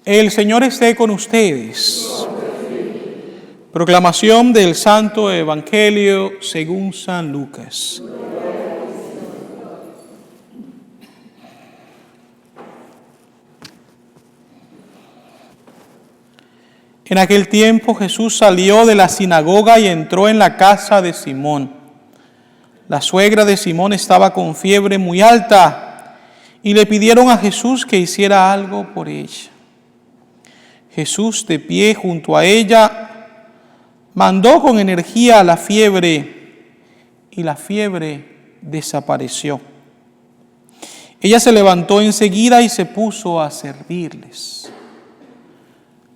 El Señor esté con ustedes. Proclamación del Santo Evangelio según San Lucas. En aquel tiempo Jesús salió de la sinagoga y entró en la casa de Simón. La suegra de Simón estaba con fiebre muy alta y le pidieron a Jesús que hiciera algo por ella. Jesús, de pie junto a ella, mandó con energía a la fiebre y la fiebre desapareció. Ella se levantó enseguida y se puso a servirles.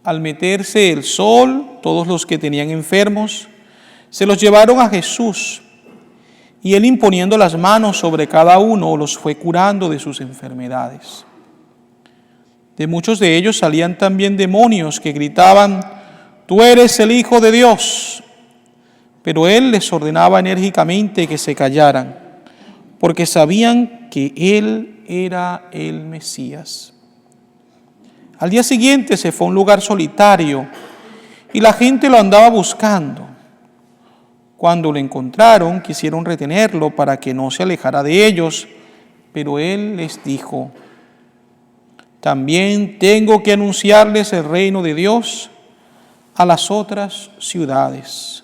Al meterse el sol, todos los que tenían enfermos se los llevaron a Jesús, y él, imponiendo las manos sobre cada uno, los fue curando de sus enfermedades. De muchos de ellos salían también demonios que gritaban: «Tú eres el Hijo de Dios». Pero él les ordenaba enérgicamente que se callaran, porque sabían que él era el Mesías. Al día siguiente se fue a un lugar solitario y la gente lo andaba buscando. Cuando lo encontraron, quisieron retenerlo para que no se alejara de ellos, pero él les dijo: «También tengo que anunciarles el reino de Dios a las otras ciudades,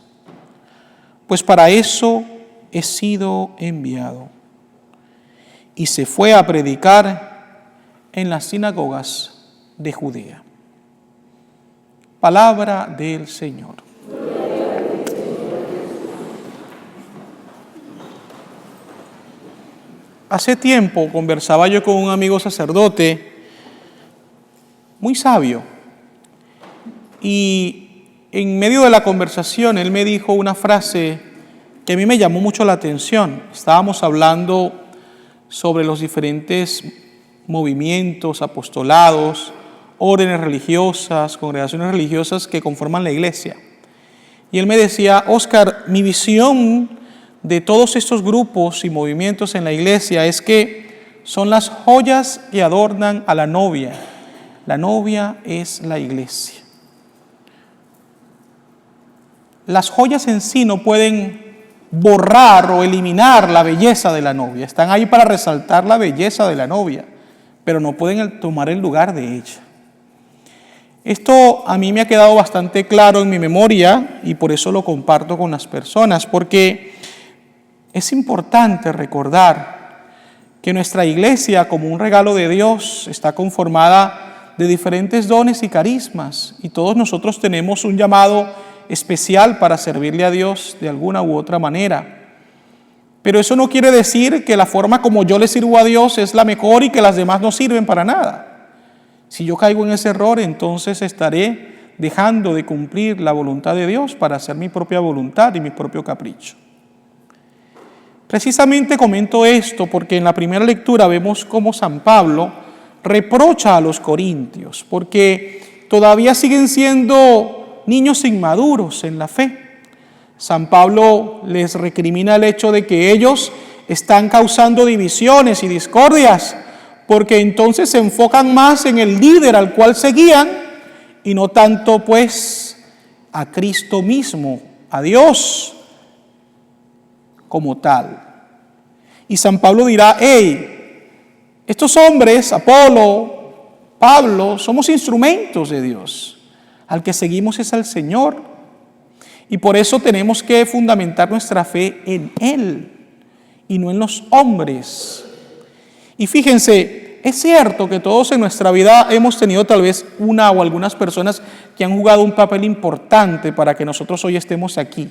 pues para eso he sido enviado». Y se fue a predicar en las sinagogas de Judea. Palabra del Señor. Hace tiempo conversaba yo con un amigo sacerdote muy sabio, y en medio de la conversación él me dijo una frase que a mí me llamó mucho la atención. Estábamos hablando sobre los diferentes movimientos, apostolados, órdenes religiosas, congregaciones religiosas que conforman la iglesia. Y él me decía: Óscar, mi visión de todos estos grupos y movimientos en la iglesia es que son las joyas que adornan a la novia. La novia es la iglesia. Las joyas en sí no pueden borrar o eliminar la belleza de la novia. Están ahí para resaltar la belleza de la novia, pero no pueden tomar el lugar de ella. Esto a mí me ha quedado bastante claro en mi memoria y por eso lo comparto con las personas, porque es importante recordar que nuestra iglesia, como un regalo de Dios, está conformada de diferentes dones y carismas, y todos nosotros tenemos un llamado especial para servirle a Dios de alguna u otra manera. Pero eso no quiere decir que la forma como yo le sirvo a Dios es la mejor y que las demás no sirven para nada. Si yo caigo en ese error, entonces estaré dejando de cumplir la voluntad de Dios para hacer mi propia voluntad y mi propio capricho. Precisamente comento esto porque en la primera lectura vemos cómo San Pablo reprocha a los corintios, porque todavía siguen siendo niños inmaduros en la fe. San Pablo les recrimina el hecho de que ellos están causando divisiones y discordias, porque entonces se enfocan más en el líder al cual seguían y no tanto pues a Cristo mismo, a Dios como tal. Y San Pablo dirá: hey, estos hombres, Apolo, Pablo, somos instrumentos de Dios. Al que seguimos es al Señor. Y por eso tenemos que fundamentar nuestra fe en Él y no en los hombres. Y fíjense, es cierto que todos en nuestra vida hemos tenido tal vez una o algunas personas que han jugado un papel importante para que nosotros hoy estemos aquí.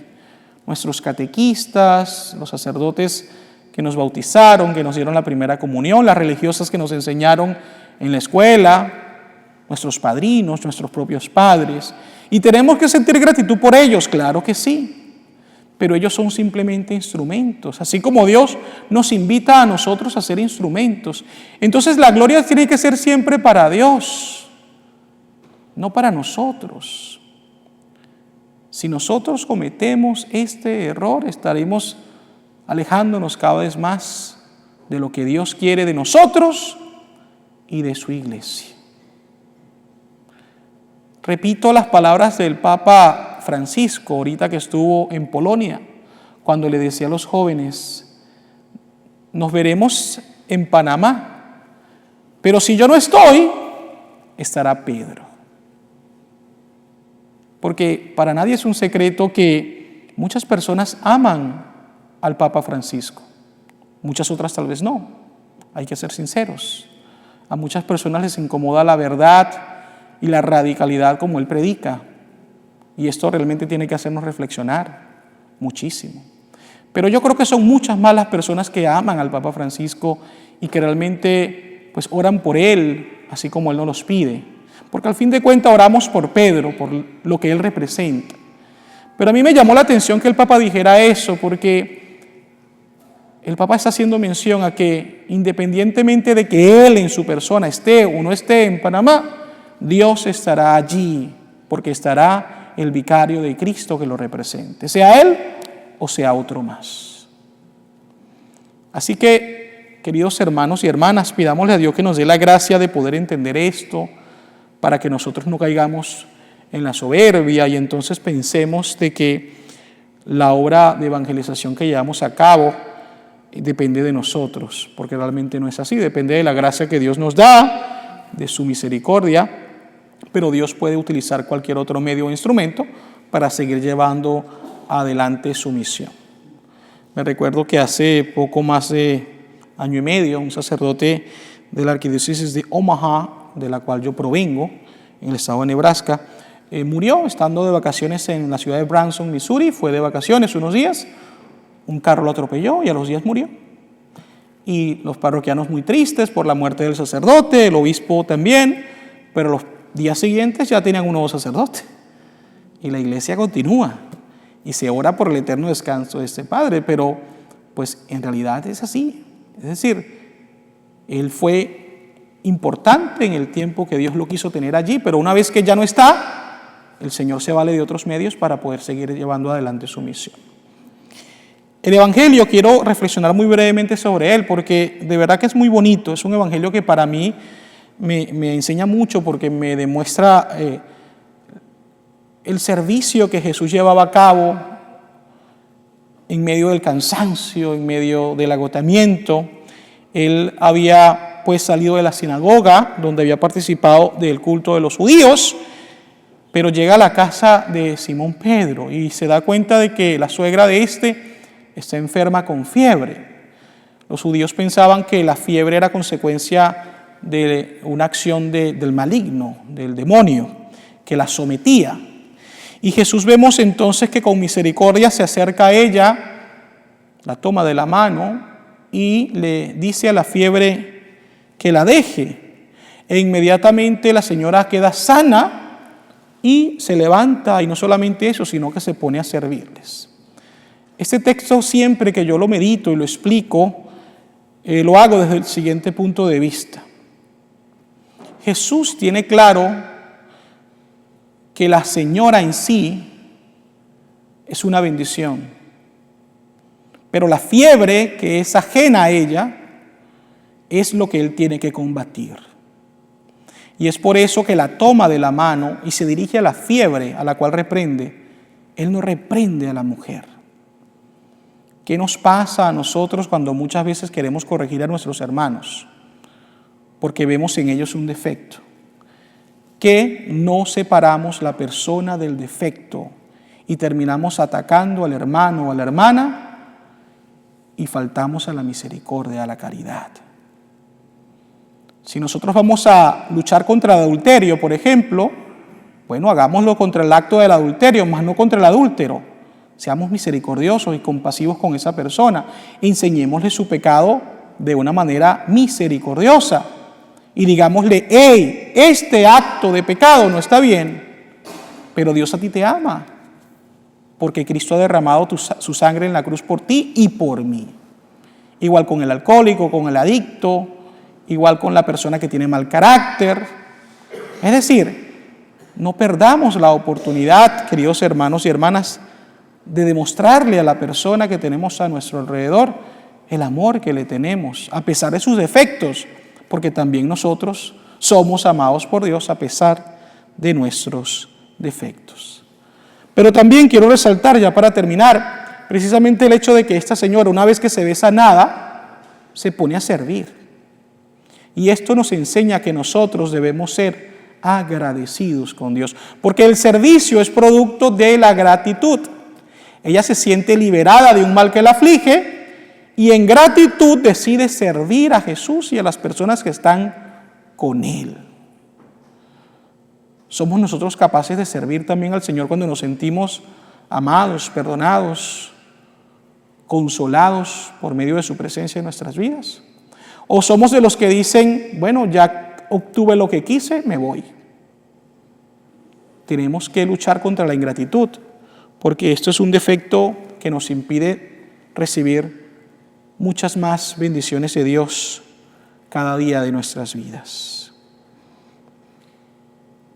Nuestros catequistas, los sacerdotes que nos bautizaron, que nos dieron la primera comunión, las religiosas que nos enseñaron en la escuela, nuestros padrinos, nuestros propios padres. Y tenemos que sentir gratitud por ellos, claro que sí. Pero ellos son simplemente instrumentos, así como Dios nos invita a nosotros a ser instrumentos. Entonces la gloria tiene que ser siempre para Dios, no para nosotros. Si nosotros cometemos este error, estaremos alejándonos cada vez más de lo que Dios quiere de nosotros y de su iglesia. Repito las palabras del Papa Francisco, ahorita que estuvo en Polonia, cuando le decía a los jóvenes: nos veremos en Panamá, pero si yo no estoy, estará Pedro. Porque para nadie es un secreto que muchas personas aman al Papa Francisco, muchas otras tal vez no, hay que ser sinceros. A muchas personas les incomoda la verdad y la radicalidad como él predica, y esto realmente tiene que hacernos reflexionar muchísimo. Pero yo creo que son muchas más las personas que aman al Papa Francisco y que realmente pues oran por él, así como él nos los pide. Porque al fin de cuentas oramos por Pedro, por lo que él representa. Pero a mí me llamó la atención que el Papa dijera eso, porque el Papa está haciendo mención a que independientemente de que él en su persona esté o no esté en Panamá, Dios estará allí, porque estará el vicario de Cristo que lo represente, sea él o sea otro más. Así que, queridos hermanos y hermanas, pidámosle a Dios que nos dé la gracia de poder entender esto, para que nosotros no caigamos en la soberbia y entonces pensemos de que la obra de evangelización que llevamos a cabo depende de nosotros, porque realmente no es así, depende de la gracia que Dios nos da, de su misericordia, pero Dios puede utilizar cualquier otro medio o instrumento para seguir llevando adelante su misión. Me recuerdo que hace poco más de año y medio, un sacerdote de la arquidiócesis de Omaha, de la cual yo provengo, en el estado de Nebraska, murió estando de vacaciones en la ciudad de Branson, Missouri. Fue de vacaciones unos días, un carro lo atropelló y a los días murió. Y los parroquianos muy tristes por la muerte del sacerdote, el obispo también, pero los días siguientes ya tenían un nuevo sacerdote. Y la iglesia continúa y se ora por el eterno descanso de este padre, pero pues en realidad es así. Es decir, él fue importante en el tiempo que Dios lo quiso tener allí, pero una vez que ya no está, el Señor se vale de otros medios para poder seguir llevando adelante su misión. El Evangelio, quiero reflexionar muy brevemente sobre él, porque de verdad que es muy bonito. Es un Evangelio que para mí me enseña mucho, porque me demuestra el servicio que Jesús llevaba a cabo en medio del cansancio, en medio del agotamiento. Él había pues salido de la sinagoga donde había participado del culto de los judíos, pero llega a la casa de Simón Pedro y se da cuenta de que la suegra de este está enferma con fiebre. Los judíos pensaban que la fiebre era consecuencia de una acción del maligno, del demonio, que la sometía. Y Jesús vemos entonces que con misericordia se acerca a ella, la toma de la mano y le dice a la fiebre que la deje. E inmediatamente la señora queda sana y se levanta, y no solamente eso, sino que se pone a servirles. Este texto, siempre que yo lo medito y lo explico, lo hago desde el siguiente punto de vista. Jesús tiene claro que la señora en sí es una bendición, pero la fiebre que es ajena a ella es lo que él tiene que combatir. Y es por eso que la toma de la mano y se dirige a la fiebre a la cual reprende. Él no reprende a la mujer. ¿Qué nos pasa a nosotros cuando muchas veces queremos corregir a nuestros hermanos? Porque vemos en ellos un defecto. Que no separamos la persona del defecto y terminamos atacando al hermano o a la hermana y faltamos a la misericordia, a la caridad. Si nosotros vamos a luchar contra el adulterio, por ejemplo, bueno, hagámoslo contra el acto del adulterio, más no contra el adúltero. Seamos misericordiosos y compasivos con esa persona. Enseñémosle su pecado de una manera misericordiosa. Y digámosle: hey, este acto de pecado no está bien, pero Dios a ti te ama, porque Cristo ha derramado su sangre en la cruz por ti y por mí. Igual con el alcohólico, con el adicto, igual con la persona que tiene mal carácter. Es decir, no perdamos la oportunidad, queridos hermanos y hermanas, de demostrarle a la persona que tenemos a nuestro alrededor el amor que le tenemos, a pesar de sus defectos, porque también nosotros somos amados por Dios a pesar de nuestros defectos. Pero también quiero resaltar, ya para terminar, precisamente el hecho de que esta señora, una vez que se ve sanada, se pone a servir. Y esto nos enseña que nosotros debemos ser agradecidos con Dios, porque el servicio es producto de la gratitud. Ella se siente liberada de un mal que la aflige y en gratitud decide servir a Jesús y a las personas que están con Él. ¿Somos nosotros capaces de servir también al Señor cuando nos sentimos amados, perdonados, consolados por medio de su presencia en nuestras vidas? ¿O somos de los que dicen, bueno, ya obtuve lo que quise, me voy? Tenemos que luchar contra la ingratitud, porque esto es un defecto que nos impide recibir muchas más bendiciones de Dios cada día de nuestras vidas.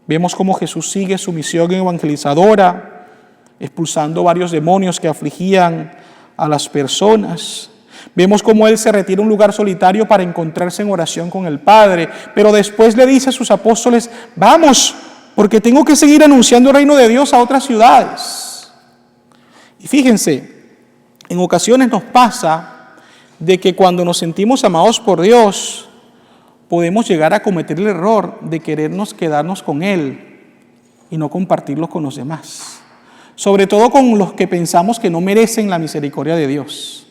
Vemos cómo Jesús sigue su misión evangelizadora, expulsando varios demonios que afligían a las personas. Vemos cómo Él se retira a un lugar solitario para encontrarse en oración con el Padre, pero después le dice a sus apóstoles, vamos, porque tengo que seguir anunciando el reino de Dios a otras ciudades. Y fíjense, en ocasiones nos pasa de que cuando nos sentimos amados por Dios, podemos llegar a cometer el error de querernos quedarnos con Él y no compartirlo con los demás. Sobre todo con los que pensamos que no merecen la misericordia de Dios.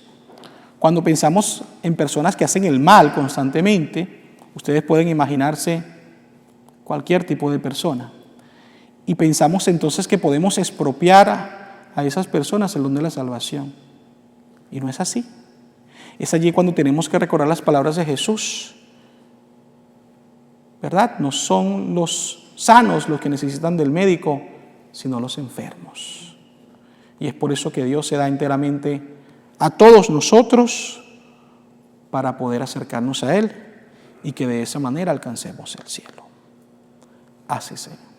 Cuando pensamos en personas que hacen el mal constantemente, ustedes pueden imaginarse cualquier tipo de persona. Y pensamos entonces que podemos expropiar a esas personas el don de la salvación. Y no es así. Es allí cuando tenemos que recordar las palabras de Jesús. ¿Verdad? No son los sanos los que necesitan del médico, sino los enfermos. Y es por eso que Dios se da enteramente a todos nosotros para poder acercarnos a Él y que de esa manera alcancemos el cielo. Así sea.